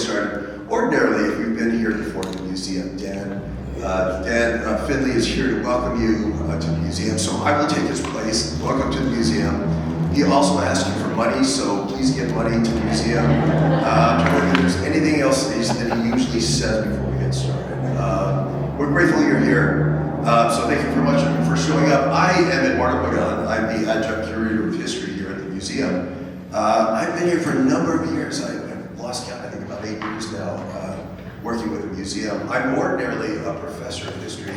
started. Ordinarily, if you've been here before in the museum, Dan Finley is here to welcome you to the museum, so I will take his place. Welcome to the museum. He also asked you for money, so please give money to the museum. If there's anything else that he usually says before we get started. We're grateful you're here, so thank you very much for showing up. I am Eduardo Pagan. I'm the adjunct curator of history here at the museum. I've been here for a number of years. I've lost count, I think about 8 years now, working with the museum. I'm ordinarily a professor of history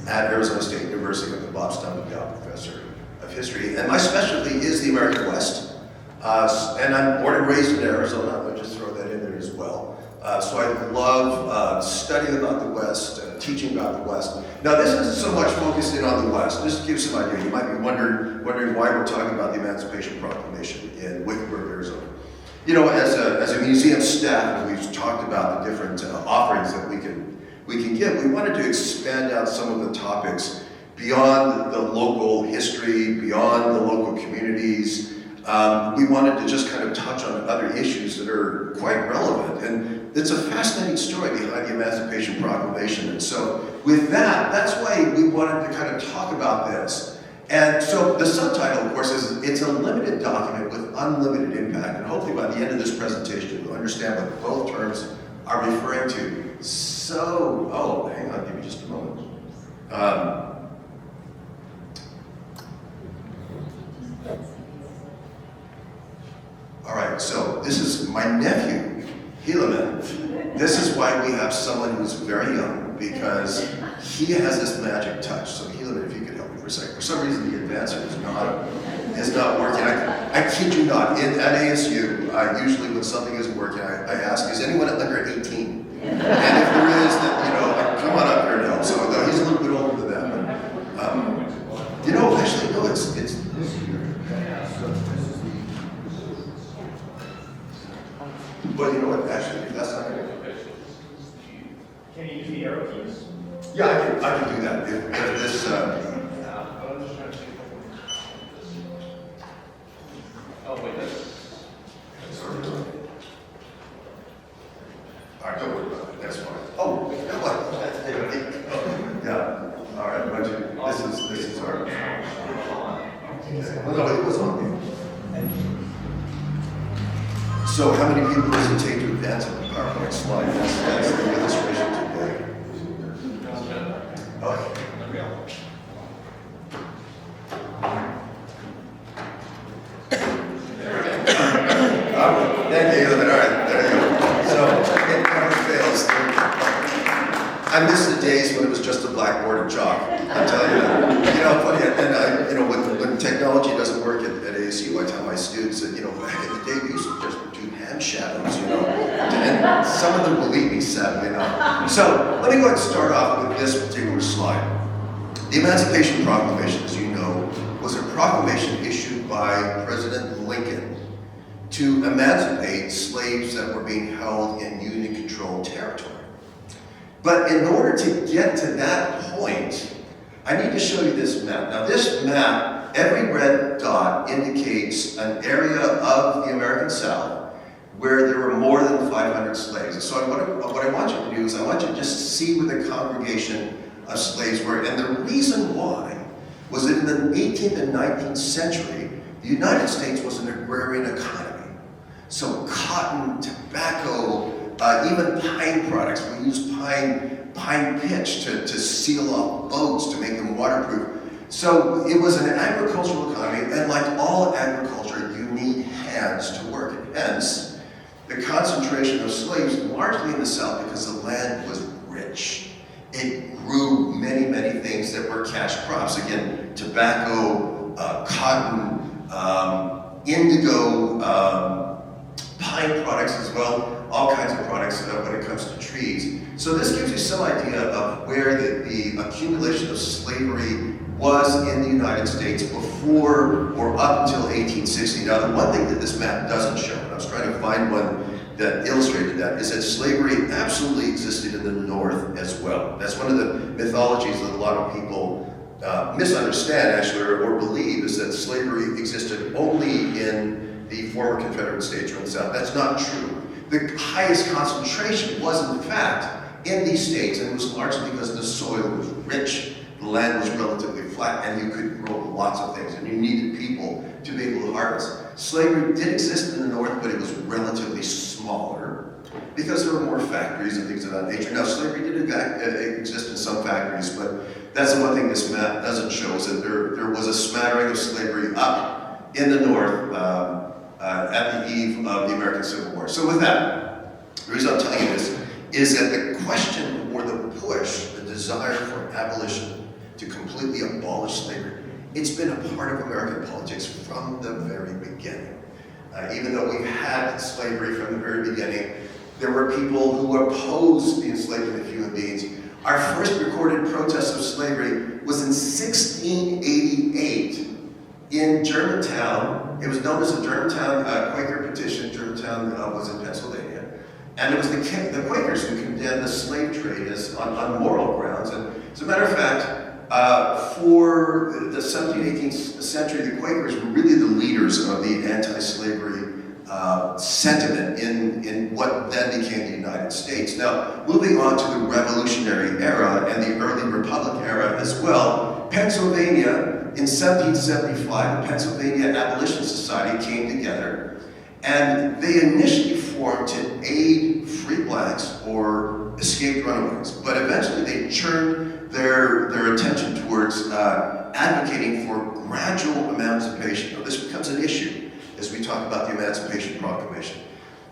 at Arizona State University. I'm the Bob Stumptown Professor of History, and my specialty is the American West. And I'm born and raised in Arizona. I'll just throw that in there as well. So I love studying about the West, teaching about the West. Now, this isn't so much focused in on the West. Just to give some idea, you might be wondering why we're talking about the Emancipation Proclamation in Wickenburg, Arizona. You know, as a museum staff, we've talked about the different offerings that we can give. We wanted to expand out some of the topics beyond the local history, beyond the local communities. We wanted to just kind of touch on other issues that are quite relevant. And it's a fascinating story behind the Emancipation Proclamation. And so with that, that's why we wanted to kind of talk about this. And so the subtitle, of course, is it's a limited document with unlimited impact. And hopefully by the end of this presentation, you'll understand what both terms are referring to. So, hang on, give me just a moment. All right, so this is my nephew, Helaman. This is why we have someone who's very young, because he has this magic touch. So Helaman, if you could help me for a second. For some reason, the advancer is not working. I kid you not. At ASU, usually when something isn't working, I ask, is anyone under 18? And if there is, then, come on up here and help. So no, he's a little bit older than that. But, actually, no, it's Well, you know what? Actually, that's not going to. Can you use the arrow keys? Yeah, I can do that. If this. Oh wait, that's. All right, don't worry about it. That's fine. Oh, you know what? Yeah. All right. This is our. Well, no, it was on. So how many people does it take to advance a PowerPoint slide? That's the illustration today. Okay. Thank you. All right, there you go. So it never fails. I miss the days when it was just a blackboard and chalk. I tell you that. Funny, and when technology doesn't work at ASU, I tell my students that, back in the day, we used to just do hand shadows, and some of them believe me, sadly enough. So let me go ahead and start off with this particular slide. The Emancipation Proclamation, as you know, was a proclamation issued by President Lincoln to emancipate slaves that were being held in Union-controlled territory. But in order to get to that point, I need to show you this map. Now this map, every red dot indicates an area of the American South where there were more than 500 slaves. And so what I want you to do is I want you to just see where the congregation of slaves were. And the reason why was that in the 18th and 19th century, the United States was an agrarian economy. So cotton, tobacco, even pine products. We used pine pitch to seal off boats to make them waterproof. So it was an agricultural economy, and like all agriculture, you need hands to work. And hence, the concentration of slaves largely in the South because the land was rich. It grew many, many things that were cash crops. Again, tobacco, cotton, indigo, pine products as well, all kinds of products when it comes to trees. So this gives you some idea of where the accumulation of slavery was in the United States before or up until 1860. Now, the one thing that this map doesn't show, and I was trying to find one that illustrated that, is that slavery absolutely existed in the North as well. That's one of the mythologies that a lot of people misunderstand, actually, or believe, is that slavery existed only in the former Confederate States or in the South. That's not true. the highest concentration was in fact in these states, and it was largely because the soil was rich, the land was relatively flat, and you could grow lots of things, and you needed people to be able to harvest. Slavery did exist in the North, but it was relatively smaller because there were more factories and things of that nature. Now, slavery did exist in some factories, but that's the one thing this map doesn't show, is that there was a smattering of slavery up in the North at the eve of the American Civil War. So with that, the reason I'm telling you this is that the question or the push, the desire for abolition, to completely abolish slavery, it's been a part of American politics from the very beginning. Even though we've had slavery from the very beginning, there were people who opposed the enslavement of human beings. Our first recorded protest of slavery was in 1688 in Germantown. It was known as the Germantown Quaker Petition. Germantown was in Pennsylvania. And it was the Quakers who condemned the slave trade on moral grounds. And as a matter of fact, for the 17th, 18th century, the Quakers were really the leaders of the anti-slavery sentiment in what then became the United States. Now, moving on to the Revolutionary era and the early Republic era as well, Pennsylvania, in 1775, the Pennsylvania Abolition Society came together, and they initially formed to aid free blacks or escaped runaways, but eventually they turned their attention towards advocating for gradual emancipation. Now, this becomes an issue as we talk about the Emancipation Proclamation.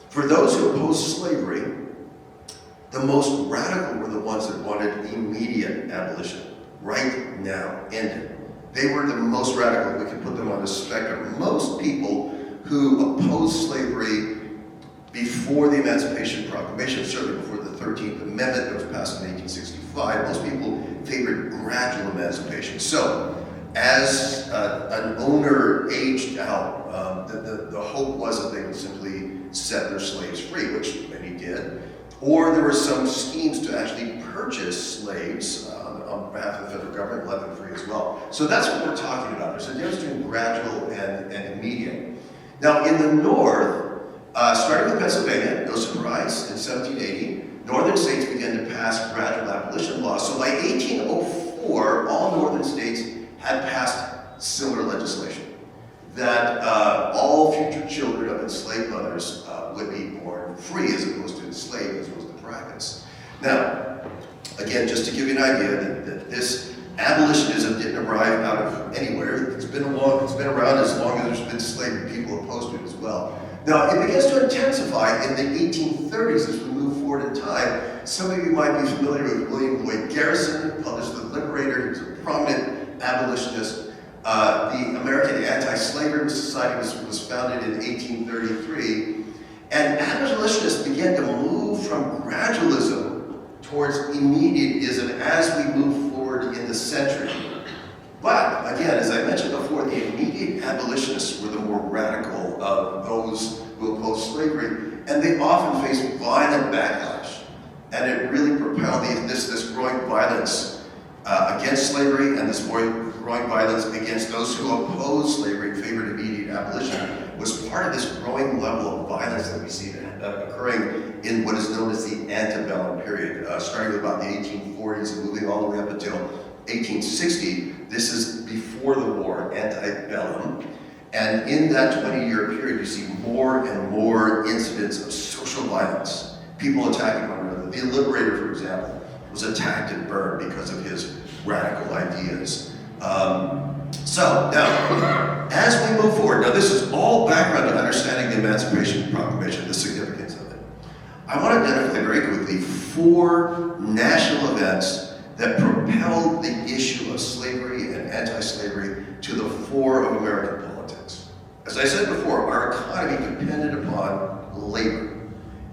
For those who opposed slavery, the most radical were the ones that wanted immediate abolition, right now, ended. They were the most radical. We can put them on the spectrum. Most people who opposed slavery before the Emancipation Proclamation, certainly before the 13th Amendment that was passed in 1865, most people favored gradual emancipation. So, as an owner aged out, the hope was that they would simply set their slaves free, which many did. Or there were some schemes to actually purchase slaves on behalf of the federal government, let them free as well. So that's what we're talking about. There's a difference between gradual and immediate. Now, in the North, starting with Pennsylvania, no surprise, in 1780, northern states began to pass gradual abolition laws. So by 1804, all northern states had passed similar legislation that all future children of enslaved mothers would be born free as opposed to enslaved, as opposed to practice. Now, again, just to give you an idea that this abolitionism didn't arrive out of anywhere. It's been around as long as there's been slavery. People opposed to it as well. Now, it begins to intensify in the 1830s as we move forward in time. Some of you might be familiar with William Lloyd Garrison, who published The Liberator. He was a prominent abolitionist. The American Anti-Slavery Society was founded in 1833. And abolitionists began to move from gradualism towards immediatism as we move forward in the century. But, again, as I mentioned before, the immediate abolitionists were the more radical of those who opposed slavery, and they often faced violent backlash. And it really propelled this growing violence against slavery, and this growing violence against those who opposed slavery and favored immediate abolition was part of this growing level of violence that we see occurring in what is known as the antebellum period, starting with about the 1840s and moving all the way up until 1860. This is before the war, antebellum. And in that 20-year period, you see more and more incidents of social violence, people attacking one another. The Liberator, for example, was attacked and burned because of his radical ideas. So now, as we move forward, now this is all background to understanding the Emancipation Proclamation, the significance of it. I want to identify very quickly 4 national events that propelled the issue of slavery and anti-slavery to the fore of American politics. As I said before, our economy depended upon labor.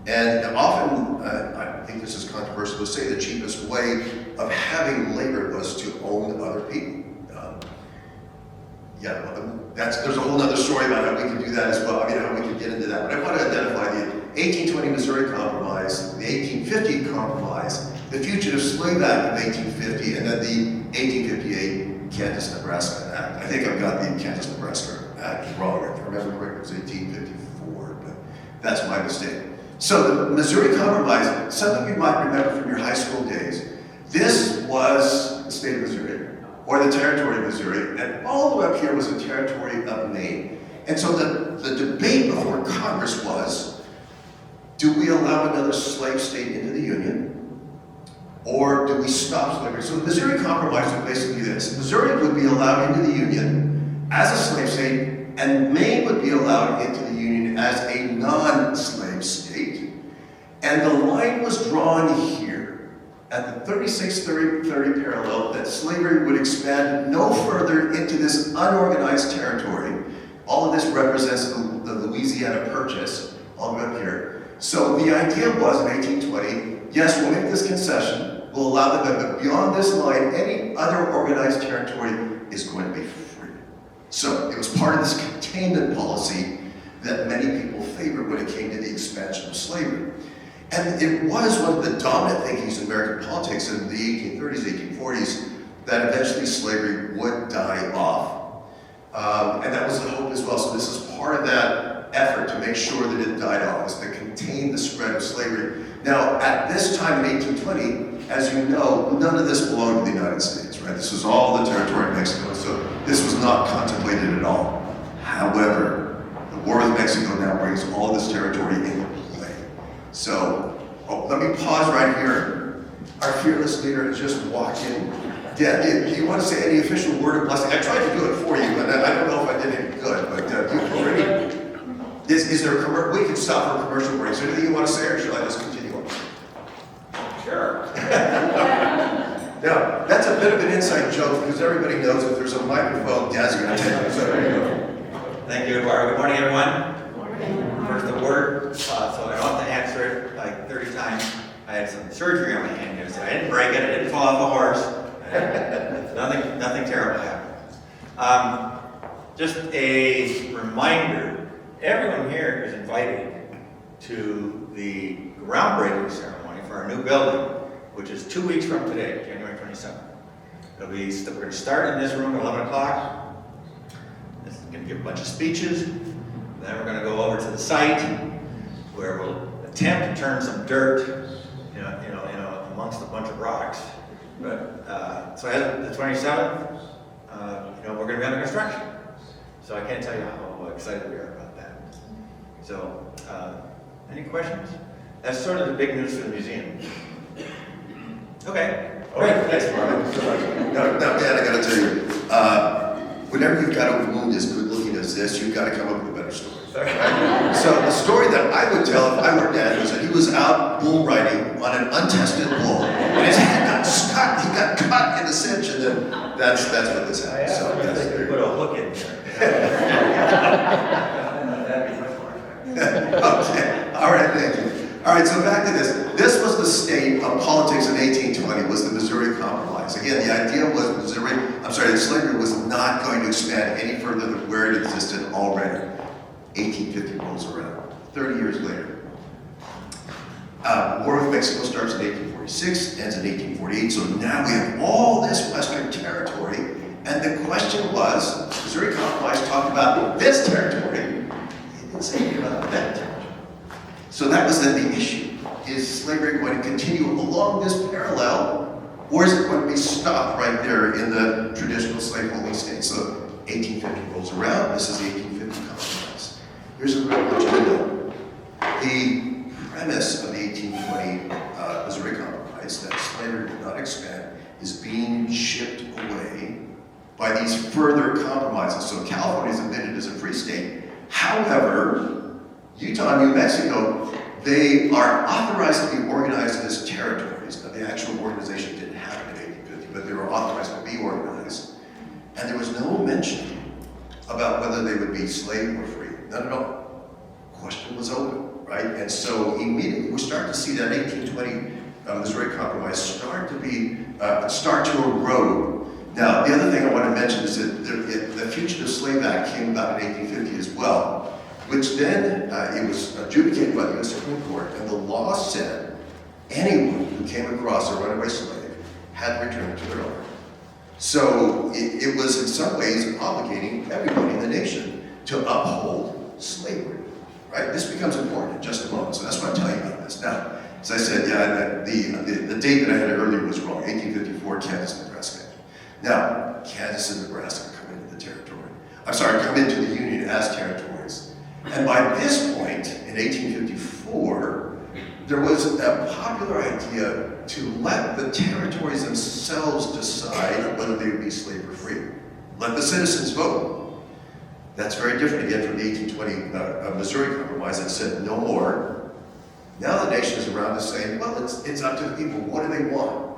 And often, I think this is controversial to say, the cheapest way of having labor was to own other people. There's a whole other story about how we can do that as well. I mean, how we can get into that. But I want to identify the 1820 Missouri Compromise, the 1850 Compromise, the Fugitive Slave Act of 1850, and then the 1858 Kansas-Nebraska Act. I think I've got the Kansas-Nebraska Act wrong. If I remember correctly, it was 1854, but that's my mistake. So the Missouri Compromise, something you might remember from your high school days, this was the state of Missouri, or the territory of Missouri, and all the way up here was the territory of Maine. And so the debate before Congress was, do we allow another slave state into the Union, or do we stop slavery? So the Missouri Compromise was basically this. Missouri would be allowed into the Union as a slave state, and Maine would be allowed into the Union as a non-slave state. And the line was drawn here at the 3630 parallel that slavery would expand no further into this unorganized territory. All of this represents the Louisiana Purchase, all the way up here. So the idea was in 1820, yes, we'll make this concession, we'll allow them, but beyond this line, any other organized territory is going to be free. So it was part of this containment policy that many people favored when it came to the expansion of slavery. And it was one of the dominant thinkings in American politics in the 1830s, 1840s, that eventually slavery would die off. And that was the hope as well. So this is part of that effort to make sure that it died off, was to contain the spread of slavery. Now, at this time in 1820, as you know, none of this belonged to the United States, right? This was all the territory of Mexico, so this was not contemplated at all. However, the War with Mexico now brings all of this territory into play. So, let me pause right here. Our fearless leader has just walked in. Dan, do you want to say any official word of blessing? I tried to do it for you, and I don't know if I did any good, but is there a commercial? We can stop for a commercial break. Is there anything you want to say, or should I just continue on? Sure. Now, that's a bit of an inside joke, because everybody knows if there's a microphone, Dad's going to take it. So there you go. Thank you, Eduardo. Good morning, everyone. First, the word, so I don't have to answer it like 30 times. I had some surgery on my hand yesterday. I didn't break it. I didn't fall off a horse. Nothing terrible happened. Just a reminder, everyone here is invited to the groundbreaking ceremony for our new building, which is 2 weeks from today, January 27th. We're going to start in this room at 11 o'clock. This is going to give a bunch of speeches. Then we're going to go over to the site where we'll attempt to turn some dirt, amongst a bunch of rocks. But so as of the 27th, we're going to be under construction. So I can't tell you how excited we are about that. So, any questions? That's sort of the big news for the museum. Okay. Great. Thanks, Marvin. Now, Dan, I got to tell you, whenever you've got a wound as good looking as this, you've got to come up with a better story. Right? So the story that I would tell if I were Dan was that he was out bull riding on an untested bull, and his hand he got cut in the cinch, and then that's what this happened. So They put a hook in there. That'd be much more effective. Okay. All right. Thank you. All right. So back to this. This was the state of politics in 1820. Was the Missouri Compromise? Again, the idea was that slavery was not going to expand any further than where it existed already. 1850 rolls around. 30 years later. War with Mexico starts in 1846, ends in 1848, so now we have all this Western territory, and the question was, the Missouri Compromise talked about this territory, it didn't say anything about that territory. So that was then the issue. Is slavery going to continue along this parallel, or is it going to be stopped right there in the traditional slaveholding state? So 1850 rolls around, this is the 1850 Compromise. Here's a real agenda. The premise of the 1820 Missouri Compromise, that slavery would not expand, is being chipped away by these further compromises. So California is admitted as a free state. However, Utah and New Mexico, they are authorized to be organized as territories. Now, the actual organization didn't happen in 1850, but they were authorized to be organized. And there was no mention about whether they would be slave or free. None at all. Question was open. Right? And so immediately we start to see that 1820 Missouri Compromise start to erode. Now, the other thing I want to mention is that the Fugitive Slave Act came about in 1850 as well, which then it was adjudicated by the U.S. Supreme Court, and the law said anyone who came across a runaway slave had to return it to their owner. So it was in some ways obligating everybody in the nation to uphold slavery. right? This becomes important in just a moment, so that's what I'm telling you about this. Now, as I said, yeah, the date that I had earlier was wrong, 1854, Kansas, Nebraska. Now, Kansas and Nebraska come into the territory. Come into the Union as territories. And by this point, in 1854, there was a popular idea to let the territories themselves decide whether they would be slave or free. Let the citizens vote. That's very different again from the 1820 Missouri Compromise that said no more. Now the nation is around us saying, well, it's up to the people. What do they want?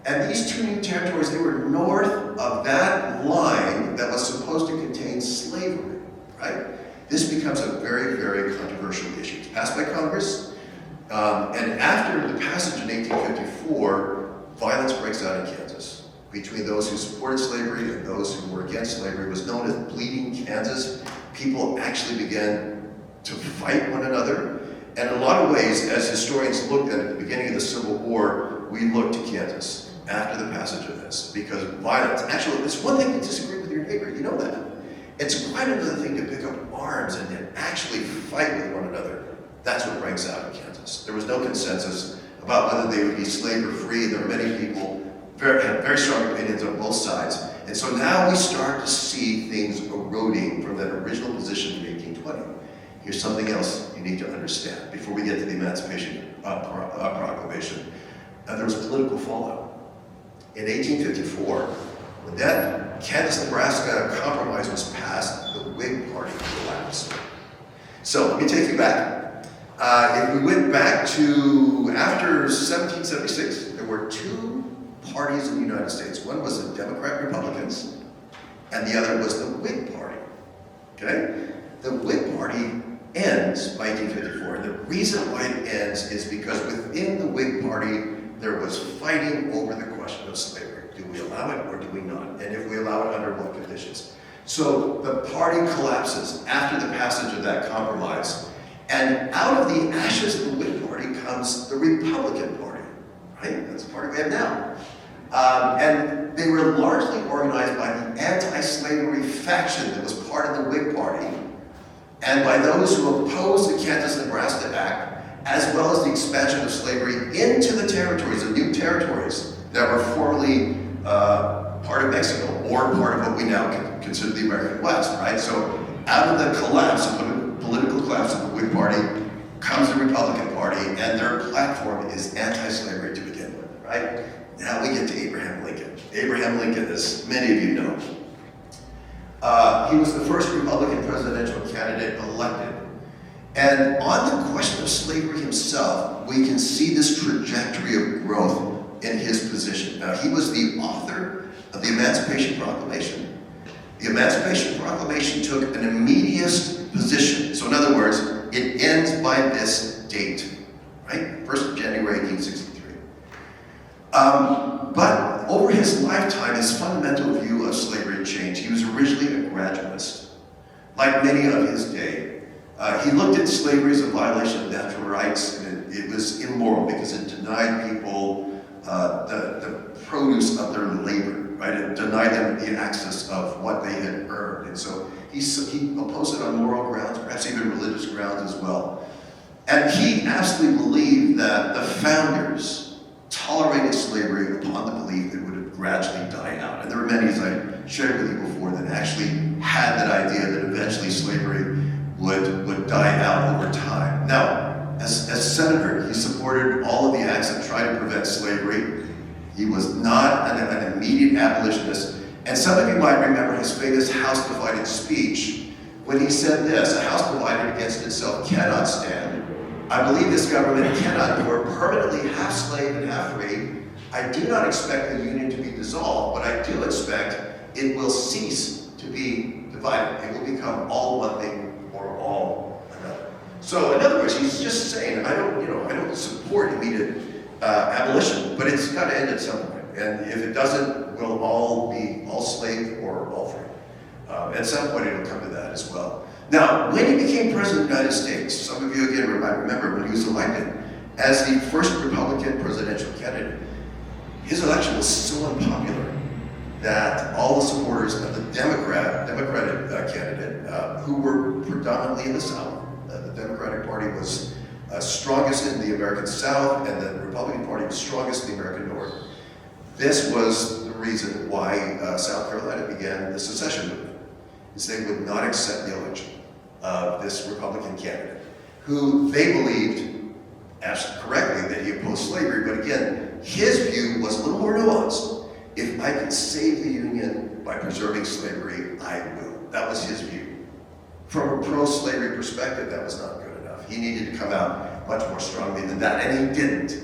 And these two new territories, they were north of that line that was supposed to contain slavery, right? This becomes a very, very controversial issue. It's passed by Congress, and after the passage in 1854, violence breaks out in Kansas between those who supported slavery and those who were against slavery. It was known as Bleeding Kansas. People actually began to fight one another. And in a lot of ways, as historians looked at the beginning of the Civil War, we looked to Kansas after the passage of this, because violence, actually, it's one thing to disagree with your neighbor, you know that. It's quite another thing to pick up arms and actually fight with one another. That's what breaks out in Kansas. There was no consensus about whether they would be slave or free. There were many people had very strong opinions on both sides. And so now we start to see things eroding from that original position in 1820. Here's something else you need to understand before we get to the Emancipation Proclamation. There was political fallout. In 1854, when that Kansas-Nebraska compromise was passed, the Whig Party collapsed. So let me take you back. If we went back to after 1776, there were two parties in the United States. One was the Democrat-Republicans, and the other was the Whig Party. Okay? The Whig Party ends by 1854. And the reason why it ends is because within the Whig Party, there was fighting over the question of slavery. Do we allow it or do we not? And if we allow it, under what conditions? So the party collapses after the passage of that compromise. And out of the ashes of the Whig Party comes the Republican Party, right? That's the party we have now. And they were largely organized by the anti-slavery faction that was part of the Whig Party, and by those who opposed the Kansas-Nebraska Act, as well as the expansion of slavery into the territories, the new territories that were formerly part of Mexico, or part of what we now consider the American West, right? So out of the collapse, the political collapse of the Whig Party, comes the Republican Party, and their platform is anti-slavery to begin with, right? Now we get to Abraham Lincoln. Abraham Lincoln, as many of you know, he was the first Republican presidential candidate elected. And on the question of slavery himself, we can see this trajectory of growth in his position. Now, he was the author of the Emancipation Proclamation. The Emancipation Proclamation took an immediate position. So in other words, it ends by this date, right? 1st of January, 1863. But over his lifetime, his fundamental view of slavery changed. He was originally a gradualist. Like many of his day, he looked at slavery as a violation of natural rights, and it was immoral because it denied people the produce of their labor, right? It denied them the access of what they had earned. And so he opposed it on moral grounds, perhaps even religious grounds as well. And he absolutely believed that the founders tolerated slavery upon the belief that it would gradually die out. And there were many, as I shared with you before, that actually had that idea that eventually slavery would die out over time. Now, as senator, he supported all of the acts that tried to prevent slavery. He was not an immediate abolitionist. And some of you might remember his famous House Divided speech when he said this: "A house divided against itself cannot stand. I believe this government cannot nor permanently half slave and half free. I do not expect the union to be dissolved, but I do expect it will cease to be divided. It will become all one thing or all another." So in other words, he's just saying, I don't support immediate abolition, but it's got to end at some point. And if it doesn't, we'll all be all slave or all free. At some point, it'll come to that as well. Now, when he became president of the United States, some of you again might remember when he was elected as the first Republican presidential candidate, his election was so unpopular that all the supporters of the Democratic candidate, who were predominantly in the South, The Democratic Party was strongest in the American South, and the Republican Party was strongest in the American North. This was the reason why South Carolina began the secession movement, is they would not accept the election of this Republican candidate, who they believed, absolutely correctly, that he opposed slavery, but again, his view was a little more nuanced. If I can save the Union by preserving slavery, I will. That was his view. From a pro-slavery perspective, that was not good enough. He needed to come out much more strongly than that, and he didn't.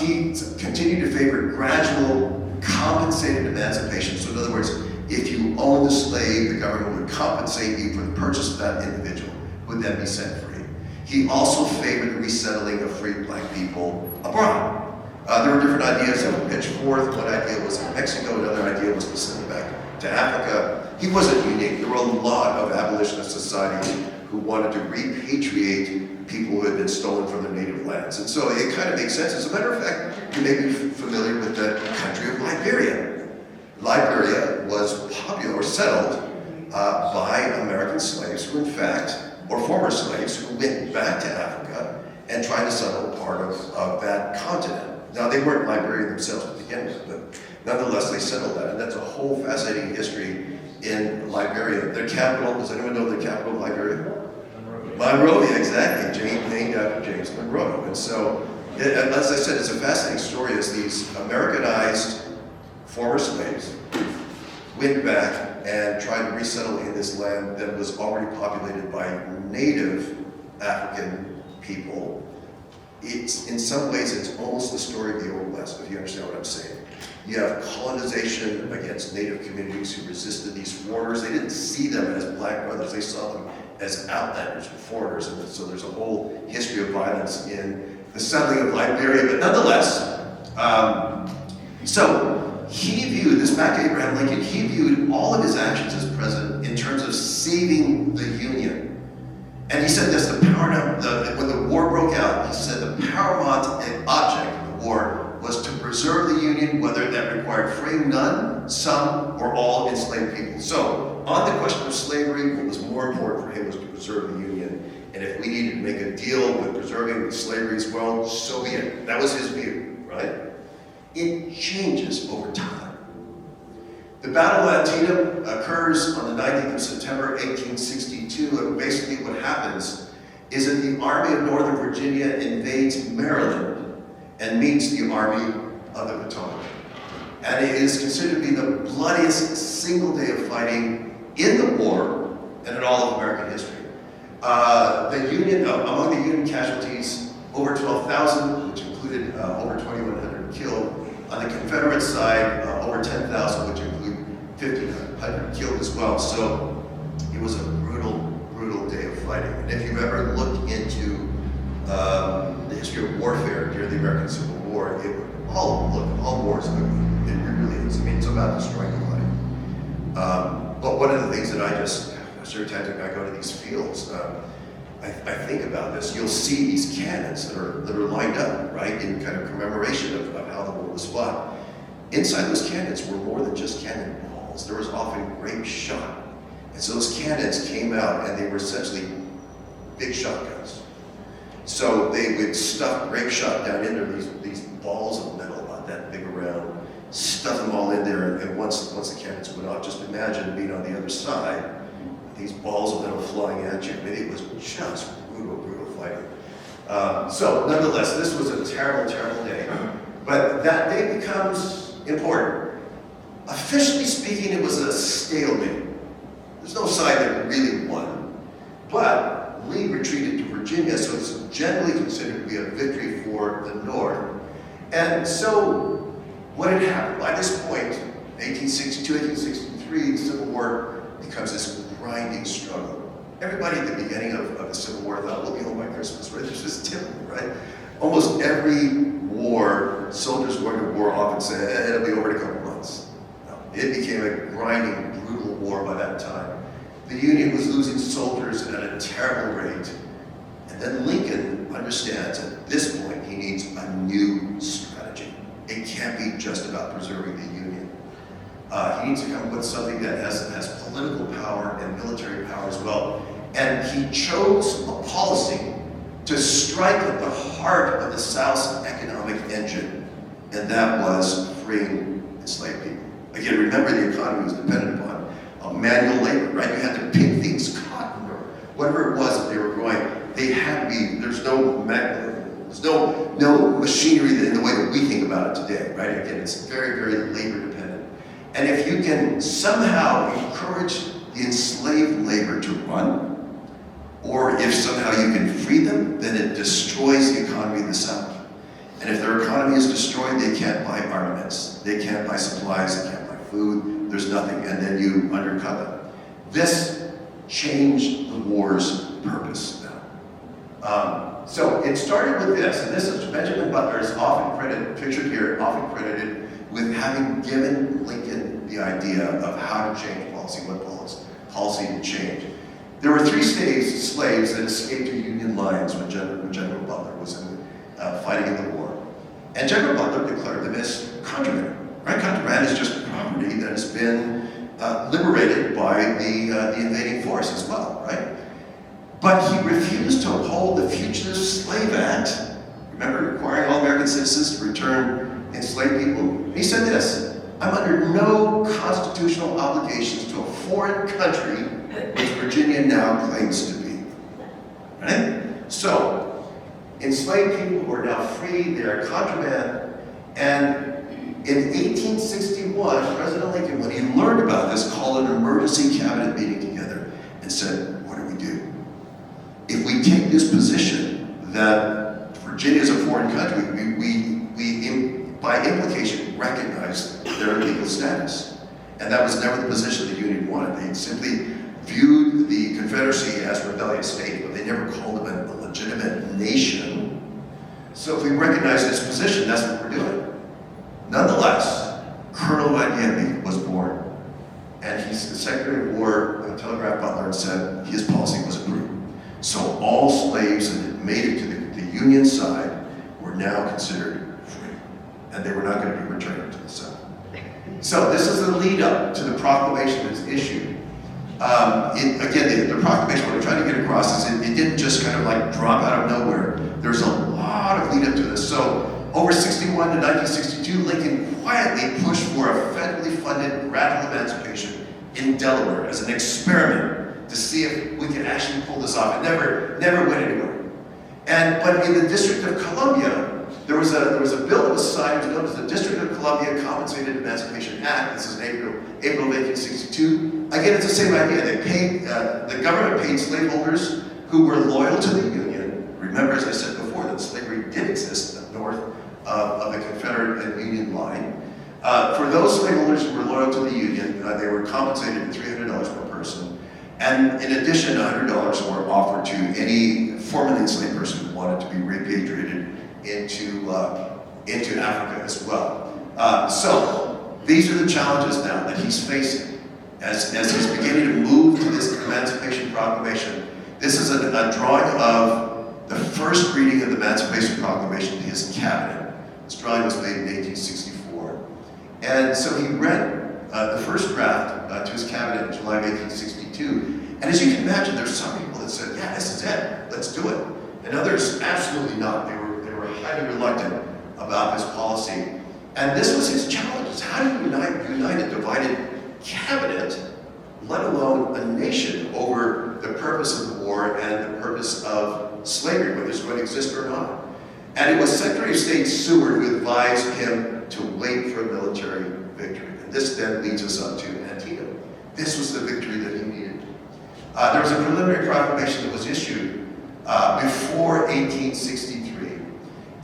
He continued to favor gradual, compensated emancipation. So in other words, if you owned a slave, the government would compensate you for the purchase of that individual, would then be set free. He also favored the resettling of free black people abroad. There were different ideas that were pitched forth. One idea was in Mexico, another idea was to send them back to Africa. He wasn't unique. There were a lot of abolitionist societies who wanted to repatriate people who had been stolen from their native lands. And so it kind of makes sense. As a matter of fact, you may be familiar with the country of Liberia. Liberia was popular or settled by American slaves who, in fact, or former slaves who went back to Africa and tried to settle part of that continent. Now, they weren't Liberian themselves to begin with, but nonetheless, they settled that. And that's a whole fascinating history in Liberia. Their capital, does anyone know the capital of Liberia? Monrovia, exactly. Named after James Monroe. And so, as I said, it's a fascinating story as these Americanized former slaves went back and tried to resettle in this land that was already populated by native African people. It's, in some ways, it's almost the story of the Old West, if you understand what I'm saying. You have colonization against native communities who resisted these foreigners. They didn't see them as black brothers, they saw them as outlanders and foreigners. And so there's a whole history of violence in the settling of Liberia. But nonetheless, so he viewed, this back to Abraham Lincoln, he viewed all of his actions as president in terms of saving the Union. And he said this, when the war broke out, he said the paramount object of the war was to preserve the Union, whether that required freeing none, some, or all enslaved people. So, on the question of slavery, what was more important for him was to preserve the Union. And if we needed to make a deal with preserving slavery as well, so be it. That was his view, right? It changes over time. The Battle of Antietam occurs on the 19th of September, 1862, and basically what happens is that the Army of Northern Virginia invades Maryland and meets the Army of the Potomac. And it is considered to be the bloodiest single day of fighting in the war and in all of American history. Among the Union casualties, over 12,000, which included over 2,100 killed. On the Confederate side, over 10,000, which include 1,500 killed as well. So it was a brutal, brutal day of fighting. And if you've ever looked into the history of warfare during the American Civil War, all wars are ugly. It really is. I mean, it's about destroying the life. But one of the things that every time I go to these fields, I think about this. You'll see these cannons that are lined up, right, in kind of commemoration of how the war was fought. Inside those cannons were more than just cannonballs. There was often grape shot. And so those cannons came out and they were essentially big shotguns. So they would stuff grape shot down into these balls of metal about that big around, stuff them all in there, and once the cannons went off, just imagine being on the other side, these balls of metal flying at you. I mean, it was just brutal, brutal fighting. So nonetheless, this was a terrible, terrible day. But that day becomes important. Officially speaking, it was a stalemate. There's no side that really won. But Lee retreated to Virginia, so it's generally considered to be a victory for the North. And so, what had happened? By this point, 1862, 1863, the Civil War becomes this grinding struggle. Everybody at the beginning of the Civil War thought, we'll be home by Christmas, right? It's just typical, right? Almost every war, soldiers going to war often say, it'll be over in a couple months. No, it became a grinding, brutal war by that time. The Union was losing soldiers at a terrible rate. And then Lincoln understands at this point he needs a new strategy. It can't be just about preserving the Union. He needs to come up with something that has political power and military power as well. And he chose a policy to strike at the heart of the South's economic engine, and that was freeing enslaved people. Again, remember the economy was dependent upon manual labor, right? You had to pick things, cotton or whatever it was that they were growing. They had to be, there's no machinery in the way that we think about it today, right? Again, it's very, very labor dependent. And if you can somehow encourage the enslaved labor to run, or if somehow you can free them, then it destroys the economy of the South. And if their economy is destroyed, they can't buy armaments, they can't buy supplies, they can't buy food, there's nothing, and then you undercut them. This changed the war's purpose now. So it started with this, and this is Benjamin Butler is often credited, pictured here, often credited with having given Lincoln the idea of how to change policy, what policy to change. There were 3 slaves that escaped to Union lines when General Butler was fighting in the war. And General Butler declared them as contraband. Right? Contraband is just property that has been liberated by the invading force as well, right? But he refused to uphold the Fugitive Slave Act, remember, requiring all American citizens to return enslaved people. He said this, "I'm under no constitutional obligations to a foreign country which Virginia now claims to be." Right? So, enslaved people who are now free, they are contraband, and in 1861, President Lincoln, when he learned about this, called an emergency cabinet meeting together and said, what do we do? If we take this position that Virginia is a foreign country, we by implication recognize their legal status. And that was never the position the Union wanted. They simply viewed the Confederacy as a rebellious state, but they never called them a legitimate nation. So if we recognize this position, that's what we're doing. Nonetheless, Colonel Whitehead was born, and he's the Secretary of War, telegraphed Butler and said his policy was approved. So all slaves that had made it to the Union side were now considered free, and they were not going to be returned to the South. So this is the lead up to the proclamation that's issued. Again, the proclamation, what I'm trying to get across is it didn't just kind of like drop out of nowhere. There's a lot of lead up to this. So over 61 to 1962, Lincoln quietly pushed for a federally funded radical emancipation in Delaware as an experiment to see if we could actually pull this off. It never went anywhere. But in the District of Columbia, there was a bill that was signed, it was known as the District of Columbia Compensated Emancipation Act. This is April of 1862. Again, it's the same idea. They paid, the government paid slaveholders who were loyal to the Union. Remember, as I said before, that slavery did exist up north of the Confederate and Union line. For those slaveholders who were loyal to the Union, they were compensated at $300 per person. And in addition, $100 were offered to any formerly enslaved person who wanted to be repatriated into Africa as well. So these are the challenges now that he's facing as he's beginning to move to this Emancipation Proclamation. This is a drawing of the first reading of the Emancipation Proclamation to his cabinet. This drawing was made in 1864. And so he read the first draft to his cabinet in July of 1862. And as you can imagine, there's some people that said, yeah, this is it, let's do it. And others, absolutely not. They were highly reluctant about this policy. And this was his challenge, is how do you unite a divided cabinet, let alone a nation, over the purpose of the war and the purpose of slavery, whether it's going to exist or not. And it was Secretary of State Seward who advised him to wait for a military victory. And this then leads us up to Antietam. This was the victory that he needed. There was a preliminary proclamation that was issued before 1863.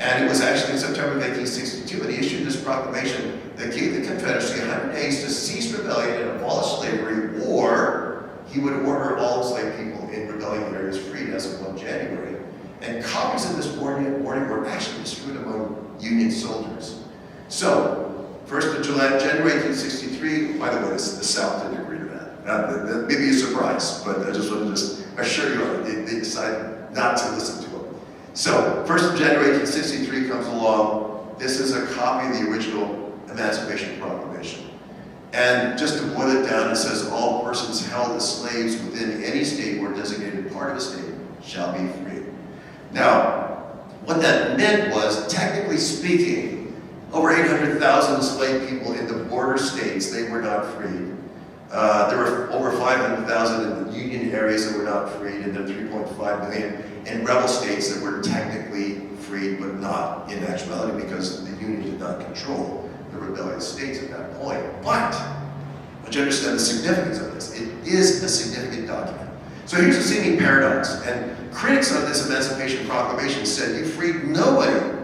And it was actually in September of 1862 when he issued this proclamation that gave the Confederacy 100 days to cease rebellion and abolish slavery, or he would order all enslaved people in rebellion areas freed as of 1 January. And copies of this warning were actually distributed among Union soldiers. So, 1st of January 1863, by the way, the South didn't agree to that. That may be a surprise, but I just want to assure you, they decided not to listen to him. So, 1st of January 1863 comes along. This is a copy of the original Emancipation Proclamation. And just to boil it down, it says all persons held as slaves within any state or designated part of a state shall be free. Now, what that meant was, technically speaking, over 800,000 enslaved people in the border states, they were not freed. There were over 500,000 in the Union areas that were not freed, and then 3.5 million in rebel states that were technically freed, but not in actuality because the Union did not control the rebellious states at that point. But, once you understand the significance of this, it is a significant document. So here's a seeming paradox, and critics of this Emancipation Proclamation said, you freed nobody.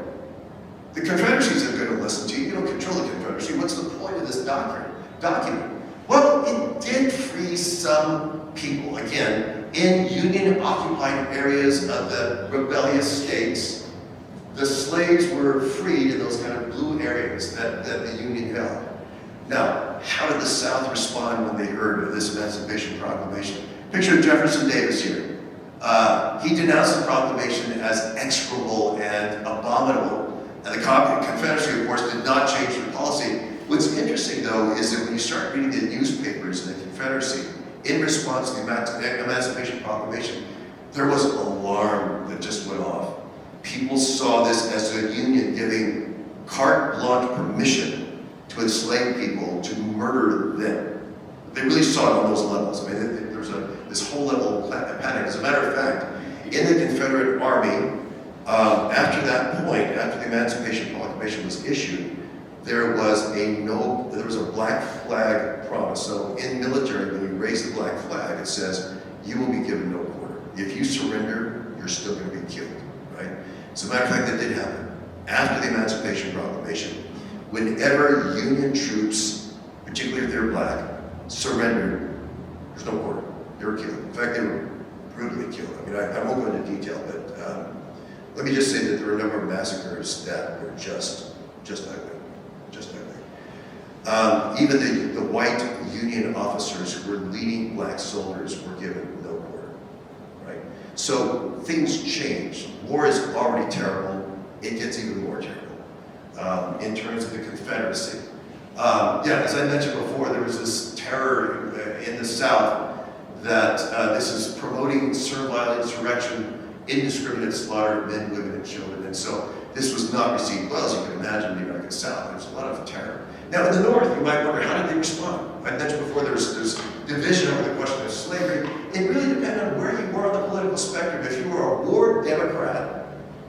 The Confederacy isn't going to listen to you. You don't control the Confederacy. What's the point of this document? Well, it did free some people, again, in Union-occupied areas of the rebellious states. The slaves were freed in those kind of blue areas that the Union held. Now, how did the South respond when they heard of this Emancipation Proclamation? Picture Jefferson Davis here. He denounced the proclamation as execrable and abominable. And the Confederacy, of course, did not change their policy. What's interesting, though, is that when you start reading the newspapers in the Confederacy, in response to the Emancipation Proclamation, there was an alarm that just went off. People saw this as a Union giving carte blanche permission to enslave people to murder them. They really saw it on those levels. I mean, there was this whole level of panic. As a matter of fact, in the Confederate Army, after that point, after the Emancipation Proclamation was issued, there was a black flag promise. So in military, when you raise the black flag, it says, you will be given no quarter. If you surrender, you're still going to be killed, right? As a matter of fact, that did happen. After the Emancipation Proclamation, whenever Union troops, particularly if they're black, surrendered, there's no quarter. They were killed. In fact, they were brutally killed. I mean, I won't go into detail, but let me just say that there were a number of massacres that were just ugly. Just ugly. Even the white Union officers who were leading black soldiers were given no quarter, right? So things change. War is already terrible. It gets even more terrible in terms of the Confederacy. As I mentioned before, there was this terror in the South that this is promoting servile insurrection, indiscriminate slaughter of men, women, and children. And so this was not received well, as you can imagine, in the American South. There was a lot of terror. Now, in the North, you might wonder, how did they respond? I mentioned before there's division over the question of slavery. It really depended on where you were on the political spectrum. If you were a war Democrat,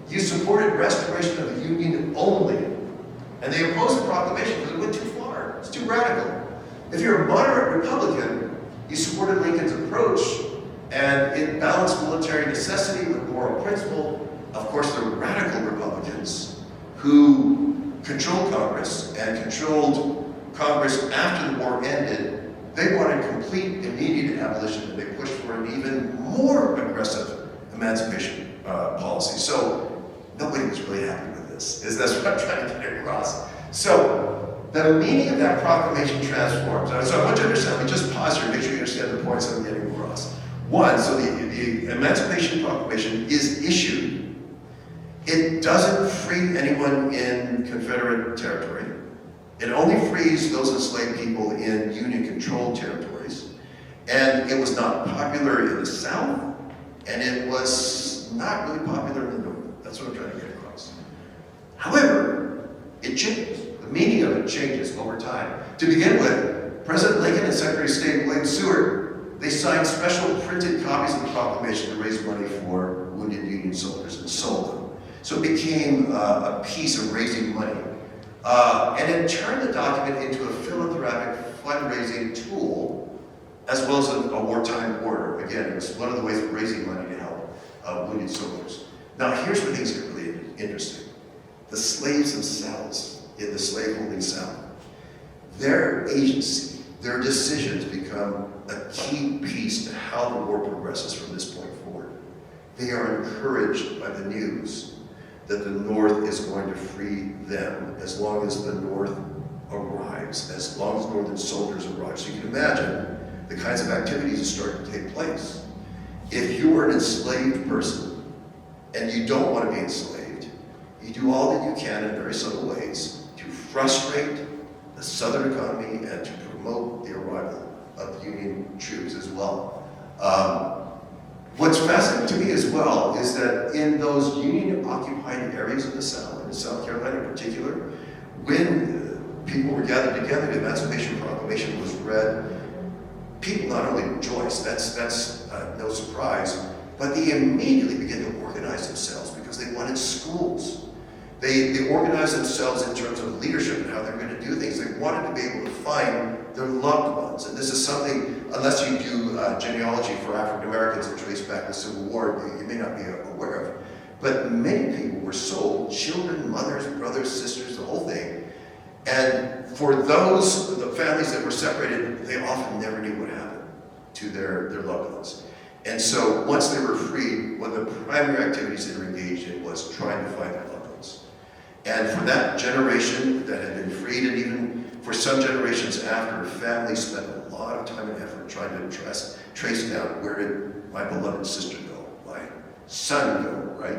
you supported restoration of the Union only. And they opposed the proclamation because it went too far. It's too radical. If you're a moderate Republican, you supported Lincoln's approach, and it balanced military necessity with moral principle. Of course, there were radical Republicans who controlled Congress and controlled Congress after the war ended. They wanted complete, immediate abolition, and they pushed for an even more aggressive emancipation policy. So nobody was really happy with this. That's what I'm trying to get across. So the meaning of that proclamation transforms. So I want you to understand, let me just pause here and make sure you understand the points I'm getting across. One, so the Emancipation Proclamation is issued. It doesn't free anyone in Confederate territory. It only frees those enslaved people in Union-controlled territories. And it was not popular in the South, and it was not really popular in the North. That's what I'm trying to get across. However, it changes. The meaning of it changes over time. To begin with, President Lincoln and Secretary of State William Seward, they signed special printed copies of the proclamation to raise money for wounded Union soldiers and sold them. So it became a piece of raising money. And it turned the document into a philanthropic fundraising tool, as well as a wartime order. Again, it was one of the ways of raising money to help wounded soldiers. Now, here's where things get really interesting. The slaves themselves in the slaveholding South, their agency, their decisions become a key piece to how the war progresses from this point forward. They are encouraged by the news that the North is going to free them as long as the North arrives, as long as Northern soldiers arrive. So you can imagine the kinds of activities that start to take place. If you are an enslaved person and you don't want to be enslaved, you do all that you can in very subtle ways to frustrate the Southern economy and to promote the arrival of Union troops as well. What's fascinating to me as well is that in those Union-occupied areas of the South, in South Carolina in particular, when people were gathered together, the Emancipation Proclamation was read, people not only rejoiced, that's no surprise, but they immediately began to organize themselves because they wanted schools. They organized themselves in terms of leadership and how they're going to do things. They wanted to be able to find their loved ones. And this is something, unless you do genealogy for African Americans that trace back the Civil War, you may not be aware of. But many people were sold, children, mothers, brothers, sisters, the whole thing. And for those, the families that were separated, they often never knew what happened to their loved ones. And so once they were freed, one of the primary activities they were engaged in was trying to find their loved ones. And for that generation that had been freed, and even for some generations after, families spent a lot of time and effort trying to trace down, where did my beloved sister go, my son go, right?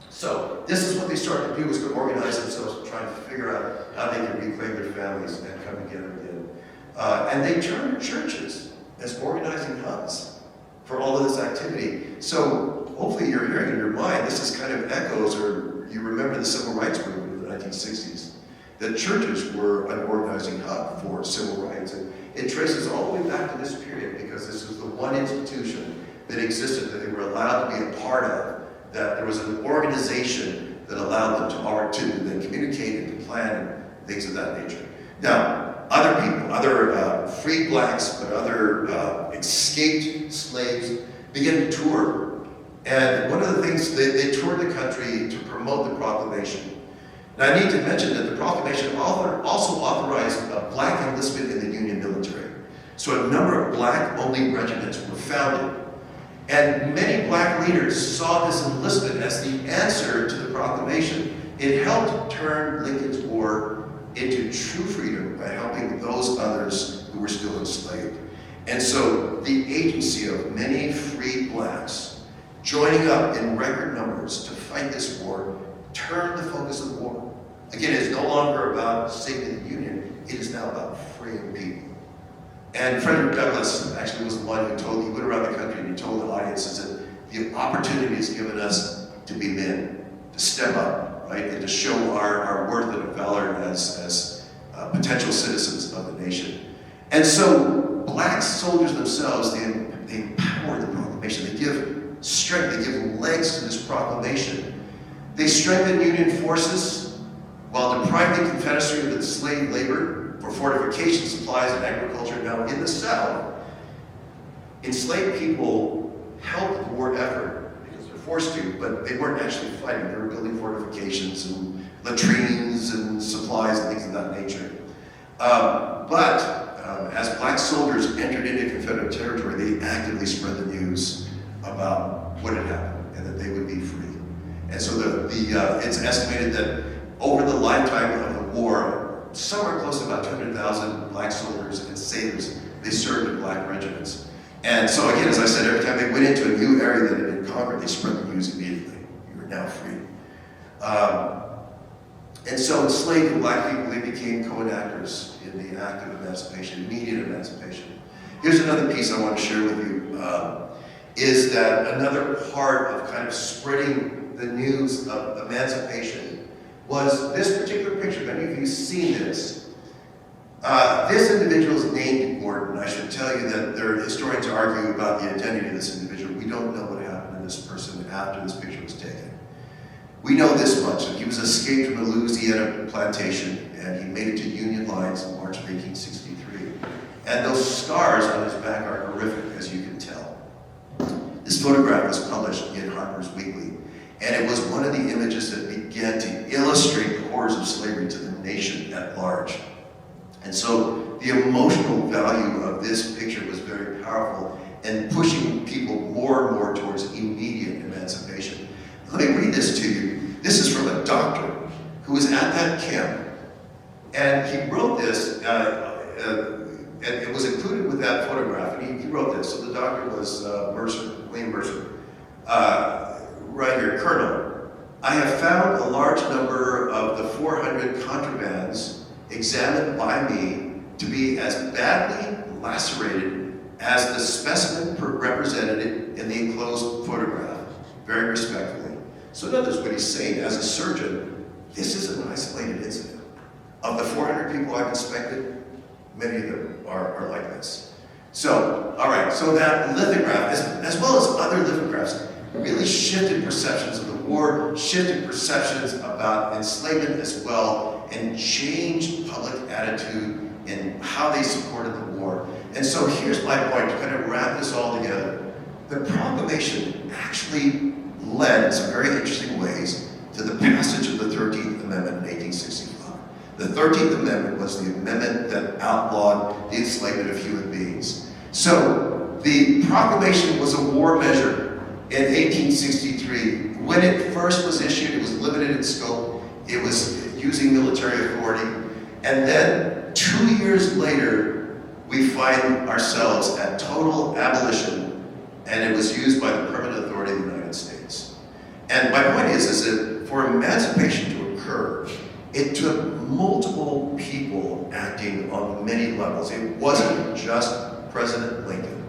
So this is what they started to do, was to organize themselves, trying to figure out how they could reclaim their families and come together again. And they turned to churches as organizing hubs for all of this activity. So hopefully you're hearing in your mind, this is kind of echoes, or you remember the civil rights movement of the 1960s, that churches were an organizing hub for civil rights. And it traces all the way back to this period, because this was the one institution that existed that they were allowed to be a part of, that there was an organization that allowed them to then communicate and to plan and things of that nature. Now, other people, other freed blacks, but other escaped slaves began to tour. And one of the things, they toured the country to promote the Proclamation. Now, I need to mention that the Proclamation also authorized black enlistment in the Union military. So a number of black-only regiments were founded. And many black leaders saw this enlistment as the answer to the Proclamation. It helped turn Lincoln's War into true freedom by helping those others who were still enslaved. And so the agency of many freed blacks joining up in record numbers to fight this war turned the focus of the war. Again, it's no longer about saving the Union, it is now about freeing people. And Frederick Douglass actually was the one who went around the country and he told the audiences that the opportunity is given us to be men, to step up, right, and to show our worth and valor as potential citizens of the nation. And so black soldiers themselves, they empower the Proclamation. They give strength, they give legs to this Proclamation. They strengthen Union forces while depriving the Confederacy of enslaved labor for fortification supplies and agriculture. Now, in the South, enslaved people helped the war effort because they're forced to, but they weren't actually fighting. They were building fortifications and latrines and supplies and things of that nature. As black soldiers entered into Confederate territory, they actively spread the news about what had happened and that they would be free. And so it's estimated that over the lifetime of the war, somewhere close to about 200,000 black soldiers and sailors, they served in black regiments. And so again, as I said, every time they went into a new area that had been conquered, they spread the news immediately. You are now free. And so enslaved black people, they became co-enactors in the act of emancipation, immediate emancipation. Here's another piece I want to share with you, is that another part of kind of spreading the news of emancipation was this particular picture. Many of you have seen this. This individual is named Gordon. I should tell you that historians argue about the identity of this individual. We don't know what happened to this person after this picture was taken. We know this much, that he was escaped from a Louisiana plantation and he made it to Union lines in March of 1863. And those scars on his back are horrific, as you can tell. This photograph was published in Harper's Weekly, and it was one of the images that began to illustrate the horrors of slavery to the nation at large. And so the emotional value of this picture was very powerful and pushing people more and more towards immediate emancipation. Let me read this to you. This is from a doctor who was at that camp. And he wrote this, and it was included with that photograph, and he wrote this. So the doctor was William Mercer. Right here, Colonel, I have found a large number of the 400 contrabands examined by me to be as badly lacerated as the specimen represented in the enclosed photograph, very respectfully. So in other words, what he's saying, as a surgeon, this isn't an isolated incident. Of the 400 people I've inspected, many of them are like this. So, all right, so that lithograph, as well as other lithographs, really shifted perceptions of the war, shifted perceptions about enslavement as well, and changed public attitude in how they supported the war. And so here's my point to kind of wrap this all together. The Proclamation actually led in some very interesting ways to the passage of the 13th Amendment in 1865. The 13th Amendment was the amendment that outlawed the enslavement of human beings. So the Proclamation was a war measure in 1863. When it first was issued, it was limited in scope. It was using military authority. And then 2 years later, we find ourselves at total abolition, and it was used by the permanent authority of the United States. And my point is that for emancipation to occur, it took multiple people acting on many levels. It wasn't just President Lincoln.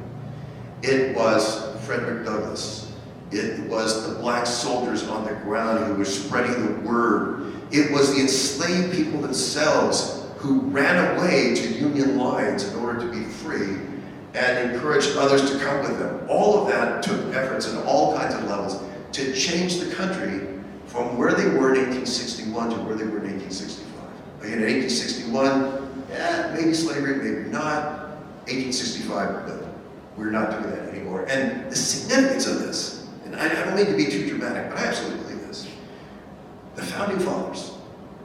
It was Frederick Douglass. It was the black soldiers on the ground who were spreading the word. It was the enslaved people themselves who ran away to Union lines in order to be free and encouraged others to come with them. All of that took efforts at all kinds of levels to change the country from where they were in 1861 to where they were in 1865. Again, in 1861, maybe slavery, maybe not. 1865, no, we're not doing that anymore. And the significance of this, and I don't mean to be too dramatic, but I absolutely believe this. The Founding Fathers,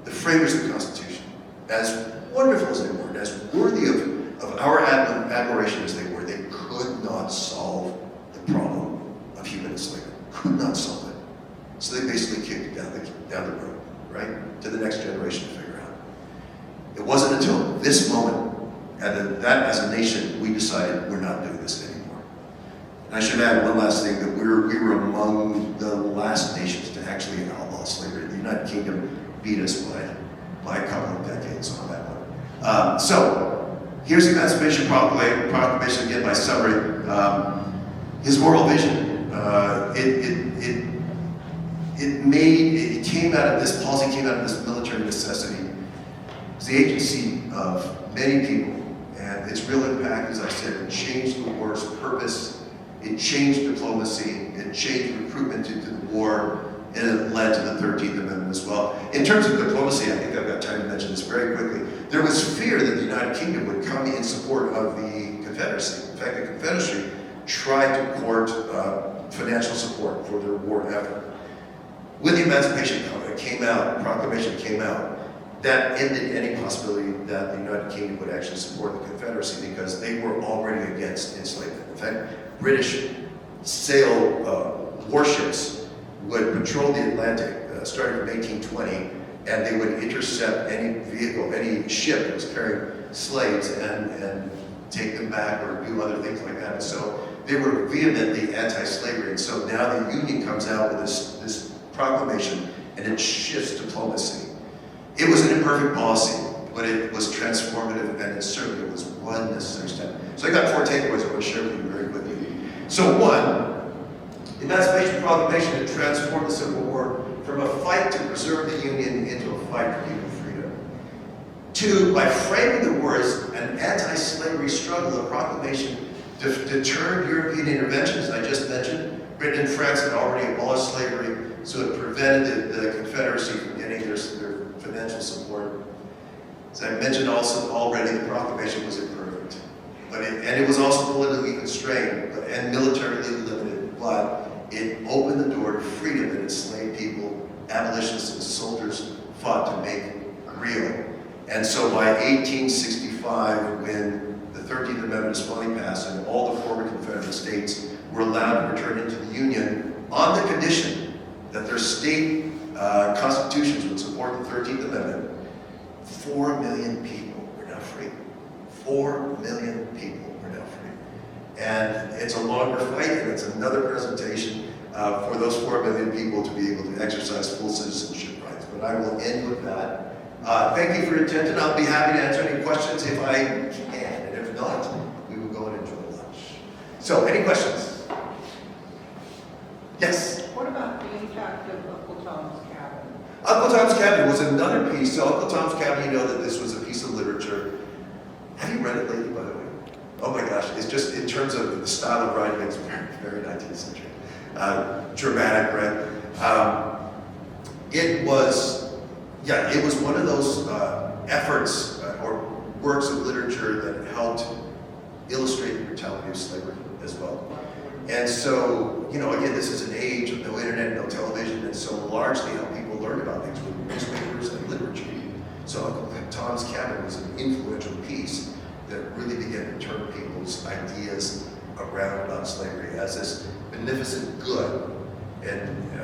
the framers of the Constitution, as wonderful as they were, and as worthy of our admiration as they were, they could not solve the problem of human enslavement. Could not solve it. So they basically kicked it down the road, right, to the next generation to figure out. It wasn't until this moment, that as a nation, we decided we're not doing this anymore. And I should add one last thing, that we were among the last nations to actually outlaw slavery. The United Kingdom beat us by a couple of decades on that one. So here's the Emancipation Proclamation, again by summary. His moral vision, it came out of this policy, came out of this military necessity. It's the agency of many people, and its real impact, as I said, it changed the war's purpose, it changed diplomacy, it changed recruitment into the war, and it led to the 13th Amendment as well. In terms of diplomacy, I think I've got time to mention this very quickly. There was fear that the United Kingdom would come in support of the Confederacy. In fact, the Confederacy tried to court financial support for their war effort. When the Emancipation Proclamation came out, that ended any possibility that the United Kingdom would actually support the Confederacy because they were already against enslavement. In fact, British warships would patrol the Atlantic starting from 1820, and they would intercept any vehicle, any ship that was carrying slaves and take them back or do other things like that. And so they were vehemently anti-slavery. And so now the Union comes out with this proclamation, and it shifts diplomacy. It was an imperfect policy, but it was transformative, and it certainly was one necessary step. So I got 4 takeaways I want to share with you very quickly. So 1, the Emancipation Proclamation had transformed the Civil War from a fight to preserve the Union into a fight for human freedom. 2, by framing the war as an anti-slavery struggle, the Proclamation deterred European interventions, I just mentioned. Britain and France had already abolished slavery, so it prevented the Confederacy from getting their financial support. As I mentioned also already, the Proclamation was imperfect, and it was also politically constrained and militarily limited, but it opened the door to freedom that enslaved people, abolitionists, and soldiers fought to make real. And so by 1865, when the 13th Amendment is finally passed and all the former Confederate states were allowed to return into the Union on the condition that their state constitutions would support the 13th Amendment, 4 million people were now free. 4 million people were now free. And it's a longer fight, and it's another presentation for those 4 million people to be able to exercise full citizenship rights. But I will end with that. Thank you for your attention. I'll be happy to answer any questions if I can, and if not, we will go and enjoy lunch. So, any questions? Yes? What about the impact of Uncle Tom's Cabin? Uncle Tom's Cabin was another piece. So Uncle Tom's Cabin, you know that this was a piece of literature. Have you read it lately, by the way? Oh my gosh, it's just in terms of the style of writing, it's very, very 19th century. Dramatic, right? It was one of those efforts or works of literature that helped illustrate the brutality of slavery as well. And so, you know, again, this is an age of no internet, no television, and so largely how people learned about things were newspapers and literature. So Uncle Tom's Cabin was an influential piece that really began to turn people's ideas around on slavery as this beneficent good. And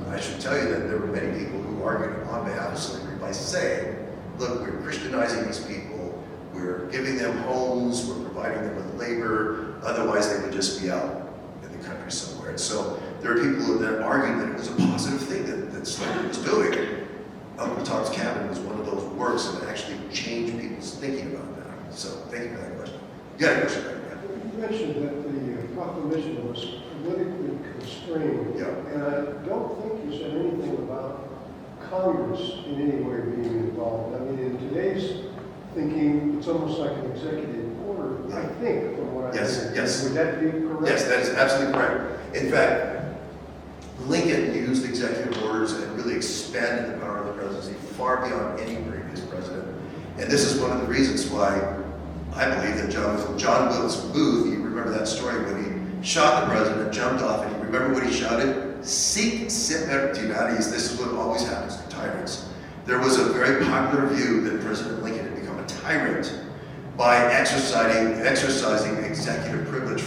I should tell you that there were many people who argued on behalf of slavery by saying, look, we're Christianizing these people, we're giving them homes, we're providing them with labor, otherwise they would just be out in the country somewhere. And so there are people that argued that it was a positive thing that slavery was doing. Uncle Tom's Cabin was one of those works that actually changed people's thinking about that. So thank you for that question. You got a question? You mentioned that the proclamation was politically constrained. Yeah. And I don't think you said anything about Congress in any way being involved. I mean, in today's thinking, it's almost like an executive order, I think, from what I Yes, heard. yes. Would that be correct? Yes, that is absolutely correct. In fact, Lincoln used executive orders and really expanded the power of the presidency far beyond any previous president. And this is one of the reasons why I believe that John Wilkes Booth, you remember that story when he shot the president, jumped off, and you remember what he shouted? Sic semper tyrannis. This is what always happens to tyrants. There was a very popular view that President Lincoln had become a tyrant by exercising executive privilege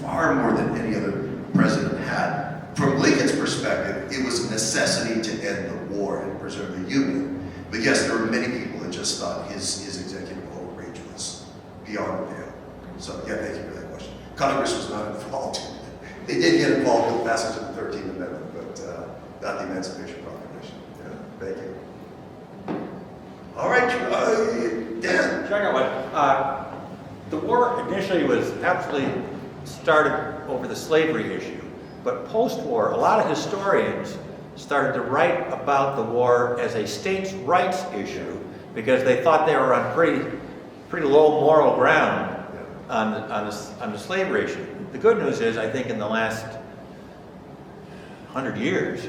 far more than any other president had. From Lincoln's perspective, it was a necessity to end the war and preserve the Union. But yes, there were many people that just thought his executive overreach was beyond the pale. So yeah, thank you for that question. Congress was not involved. They did get involved with the passage of the 13th Amendment, but not the Emancipation Proclamation. Yeah, thank you. All right, Dan. Check out what, the war initially was absolutely started over the slavery issue, but post-war, a lot of historians started to write about the war as a states' rights issue because they thought they were on pretty low moral ground on the slavery issue. The good news is, I think in the last 100 years,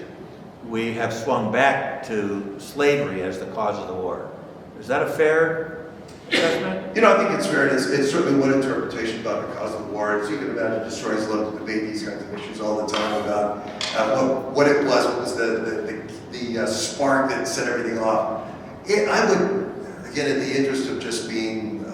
we have swung back to slavery as the cause of the war. Is that a fair assessment? You know, I think it's fair. It's certainly one interpretation about the cause of the war. As you can imagine, historians love to debate these kinds of issues all the time about what it was. What was the spark that set everything off? I would, again, in the interest of just being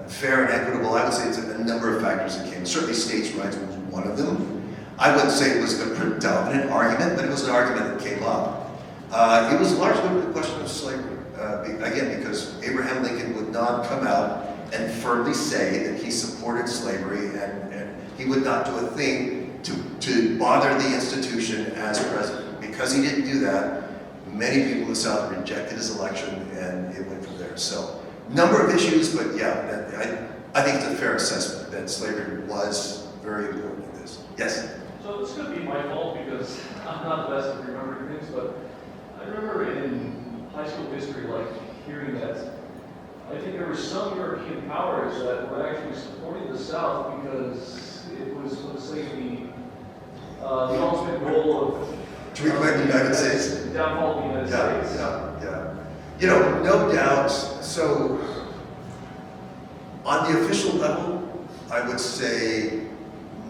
fair and equitable, I would say it's a number of factors that came. Certainly, states' rights was one of them. I wouldn't say it was the predominant argument, but it was an argument that came up. It was largely the question of slavery. Again, because Abraham Lincoln would not come out and firmly say that he supported slavery, and he would not do a thing to bother the institution as president. Because he didn't do that, many people in the South rejected his election, and it went from there. So, number of issues, but yeah, I think it's a fair assessment that slavery was very important in this. Yes? So this could be my fault because I'm not the best at remembering things, but I remember in high school history, like hearing that I think there were some European powers that were actually supporting the South because it was, let's say, the ultimate goal of To reclaim the United States. downfall of the United States. Yeah. You know, no doubt. So, on the official level, I would say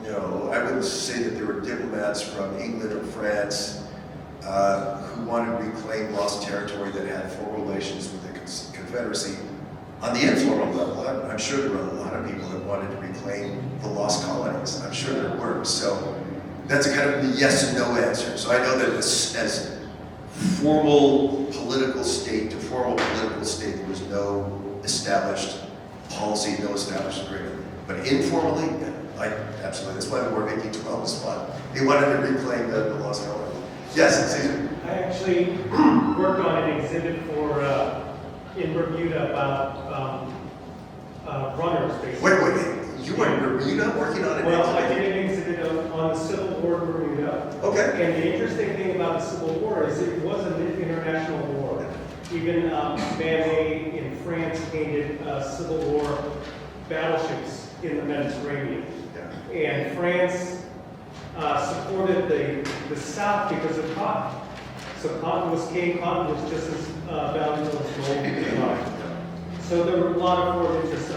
no. I wouldn't say that there were diplomats from England or France who wanted to reclaim lost territory that had full relations with the Confederacy. On the informal level, I'm sure there were a lot of people that wanted to reclaim the lost colonies. I'm sure there were. So that's a kind of the yes and no answer. So I know that as formal political state to formal political state, there was no established policy, no established agreement. But informally, absolutely. That's why the War of 1812 was fun. They wanted to reclaim the lost colonies. Yes, Caesar. I actually worked on an exhibit for in Bermuda about runners, basically. Wait. You weren't in Bermuda working on an Well, I exhibit? did an exhibit on the Civil War in Bermuda. Okay. And the interesting thing about the Civil War is it was an international war. Even Manet in France painted Civil War battleships in the Mediterranean. Yeah. And France supported the South because of cotton. So cotton was king, cotton was just as valuable as gold and iron. So there were a lot of foreign interests.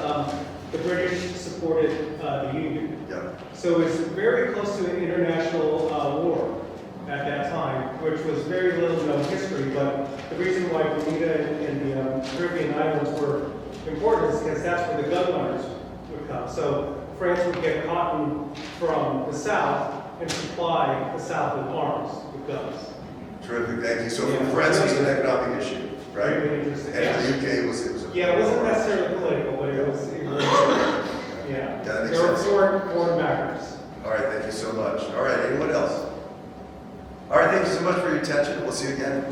The British supported the Union. Yeah. So it was very close to an international war at that time, which was very little known history, but the reason why Bermuda and the Caribbean islands were important is because that's where the gun runners would come. So France would get cotton from the South and supply the South with arms, with guns. Terrific, thank you. So for Yeah. France, it was an economic issue, right? Very interesting. And for the UK, it was a... Yeah, it wasn't necessarily political, but it was yeah. that makes There were sense. foreign backers. All right, thank you so much. All right, anyone else? All right, thank you so much for your attention. We'll see you again.